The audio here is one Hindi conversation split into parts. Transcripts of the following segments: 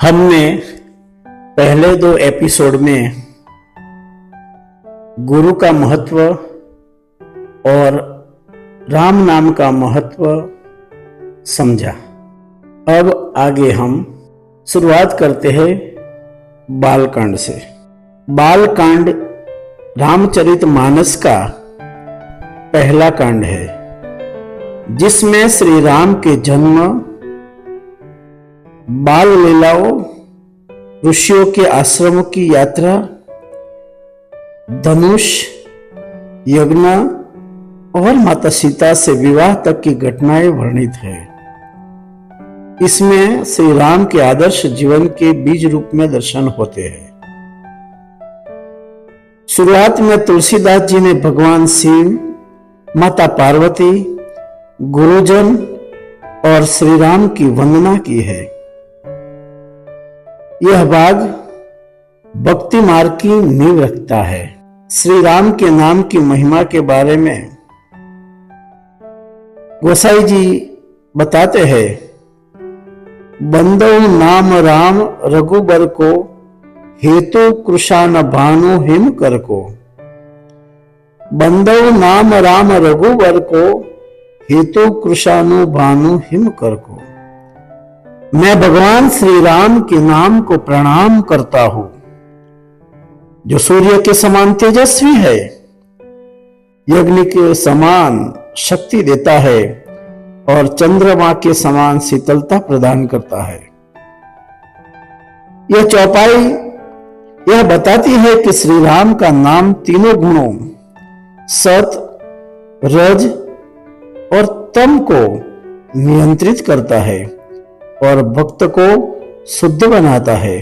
हमने पहले 2 एपिसोड में गुरु का महत्व और राम नाम का महत्व समझा। अब आगे हम शुरुआत करते हैं बालकांड से। बालकांड रामचरितमानस का पहला कांड है, जिसमें श्री राम के जन्म, बाल लीलाओं, ऋषियों के आश्रमों की यात्रा, धनुष यज्ञ और माता सीता से विवाह तक की घटनाएं वर्णित है। इसमें श्री राम के आदर्श जीवन के बीज रूप में दर्शन होते हैं। शुरुआत में तुलसीदास जी ने भगवान शिव, माता पार्वती, गुरुजन और श्री राम की वंदना की है। यह भाग भक्ति मार्ग की नींव रखता है। श्री राम के नाम की महिमा के बारे में गोसाई जी बताते हैं, बंदौ नाम राम रघुबर को, हेतु कृशान भानु हिम कर को। बंदौ नाम राम रघुबर को, हेतु कृशानु भानु हिम कर को। मैं भगवान श्री राम के नाम को प्रणाम करता हूं, जो सूर्य के समान तेजस्वी है, यज्ञ के समान शक्ति देता है और चंद्रमा के समान शीतलता प्रदान करता है। यह चौपाई यह बताती है कि श्री राम का नाम तीनों गुणों सत, रज और तम को नियंत्रित करता है और भक्त को शुद्ध बनाता है।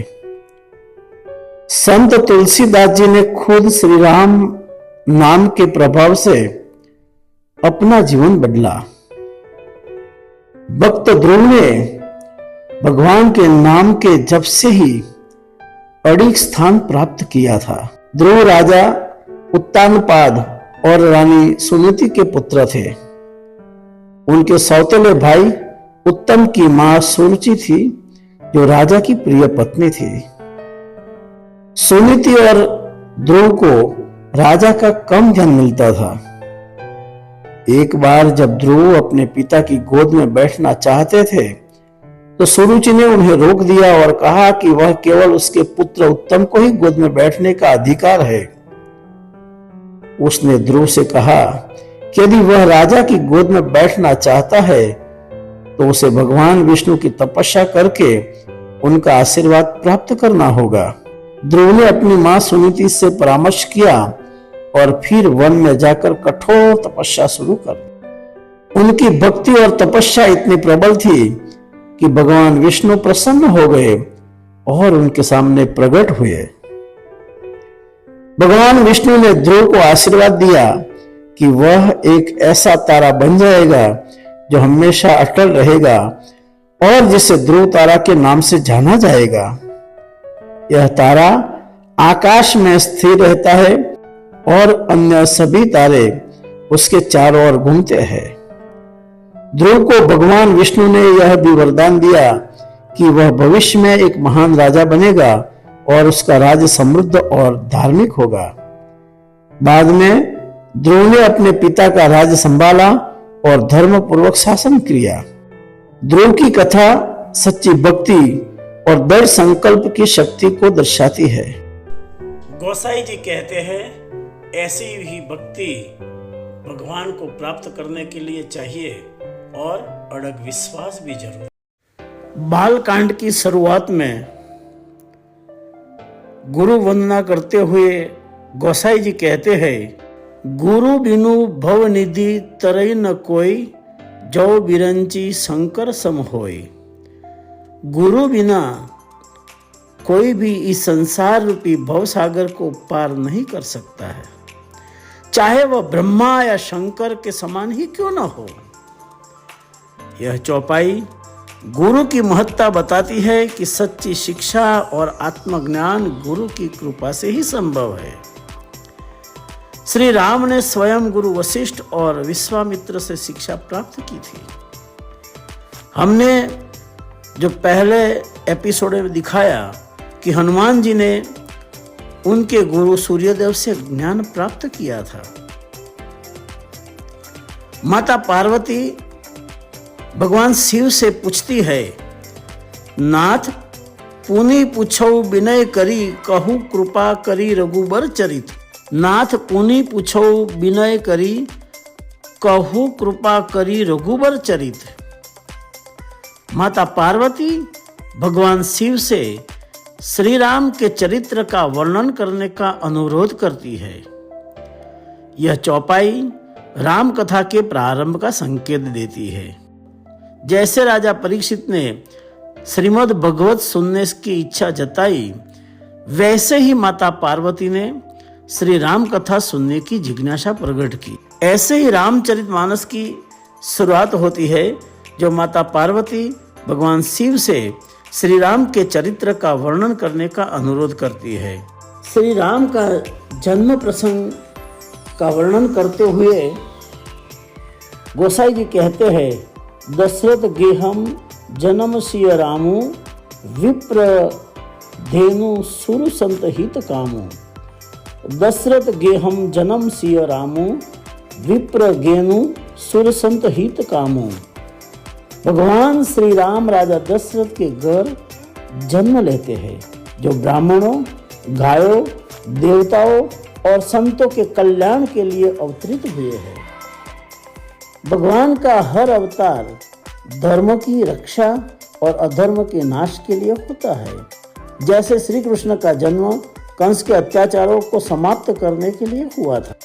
संत तुलसीदास जी ने खुद श्री राम नाम के प्रभाव से अपना जीवन बदला। भक्त ध्रुव ने भगवान के नाम के जप से ही अड़िग स्थान प्राप्त किया था। ध्रुव राजा उत्तानपाद और रानी सुनीति के पुत्र थे। उनके सौतेले भाई उत्तम की मां सुरुचि थी, जो राजा की प्रिय पत्नी थी। सुनीति और ध्रुव को राजा का कम ध्यान मिलता था। एक बार जब ध्रुव अपने पिता की गोद में बैठना चाहते थे, तो सुरुचि ने उन्हें रोक दिया और कहा कि वह केवल उसके पुत्र उत्तम को ही गोद में बैठने का अधिकार है। उसने ध्रुव से कहा कि यदि वह राजा की गोद में बैठना चाहता है, तो उसे भगवान विष्णु की तपस्या करके उनका आशीर्वाद प्राप्त करना होगा। ध्रुव ने अपनी मां सुनीति से परामर्श किया और फिर वन में जाकर कठोर तपस्या शुरू कर दी। उनकी भक्ति और तपस्या इतनी प्रबल थी कि भगवान विष्णु प्रसन्न हो गए और उनके सामने प्रकट हुए। भगवान विष्णु ने ध्रुव को आशीर्वाद दिया कि वह एक ऐसा तारा बन जाएगा जो हमेशा अटल रहेगा और जिसे ध्रुव तारा के नाम से जाना जाएगा। यह तारा आकाश में स्थिर रहता है और अन्य सभी तारे उसके चारों ओर घूमते हैं। ध्रुव को भगवान विष्णु ने यह भी वरदान दिया कि वह भविष्य में एक महान राजा बनेगा और उसका राज्य समृद्ध और धार्मिक होगा। बाद में ध्रुव ने अपने पिता का राज्य संभाला और धर्म पूर्वक शासन किया। ध्रुव की कथा सच्ची भक्ति और दृढ़ संकल्प की शक्ति को दर्शाती है। गोसाई जी कहते हैं, ऐसी ही भक्ति भगवान को प्राप्त करने के लिए चाहिए और अड़ग विश्वास भी जरूरी। बालकांड की शुरुआत में गुरु वंदना करते हुए गोसाई जी कहते हैं, गुरु बिनु भव निधि तरई न कोई, जो बिरंची शंकर सम होई। गुरु बिना कोई भी इस संसार रूपी भव सागर को पार नहीं कर सकता है, चाहे वह ब्रह्मा या शंकर के समान ही क्यों न हो। यह चौपाई गुरु की महत्ता बताती है कि सच्ची शिक्षा और आत्मज्ञान गुरु की कृपा से ही संभव है। श्री राम ने स्वयं गुरु वशिष्ठ और विश्वामित्र से शिक्षा प्राप्त की थी। हमने जो पहले एपिसोड में दिखाया कि हनुमान जी ने उनके गुरु सूर्यदेव से ज्ञान प्राप्त किया था। माता पार्वती भगवान शिव से पूछती है, नाथ पुनि पूछौ विनय करी, कहू कृपा करी रघुबर चरित। नाथ पुनि पूछौ विनय करी, कहू कृपा करी रघुबर चरित। माता पार्वती भगवान शिव से श्री राम के चरित्र का वर्णन करने का अनुरोध करती है। यह चौपाई राम कथा के प्रारंभ का संकेत देती है। जैसे राजा परीक्षित ने श्रीमद् भागवत सुनने की इच्छा जताई, वैसे ही माता पार्वती ने श्री राम कथा सुनने की जिज्ञासा प्रकट की। ऐसे ही रामचरितमानस की शुरुआत होती है, जो माता पार्वती भगवान शिव से श्री राम के चरित्र का वर्णन करने का अनुरोध करती है। श्री राम का जन्म प्रसंग का वर्णन करते हुए गोसाई जी कहते हैं, दशरथ गेहम जन्म सिय रामू, विप्र धेनु सुर संत हित कामू। दशरथ गेहम जन्म सिय रामू, विप्र गेनु सुर संत हित कामू। भगवान श्री राम राजा दशरथ के घर जन्म लेते हैं, जो ब्राह्मणों, गायों, देवताओं और संतों के कल्याण के लिए अवतरित हुए हैं। भगवान का हर अवतार धर्म की रक्षा और अधर्म के नाश के लिए होता है। जैसे श्री कृष्ण का जन्म कंस के अत्याचारों को समाप्त करने के लिए हुआ था।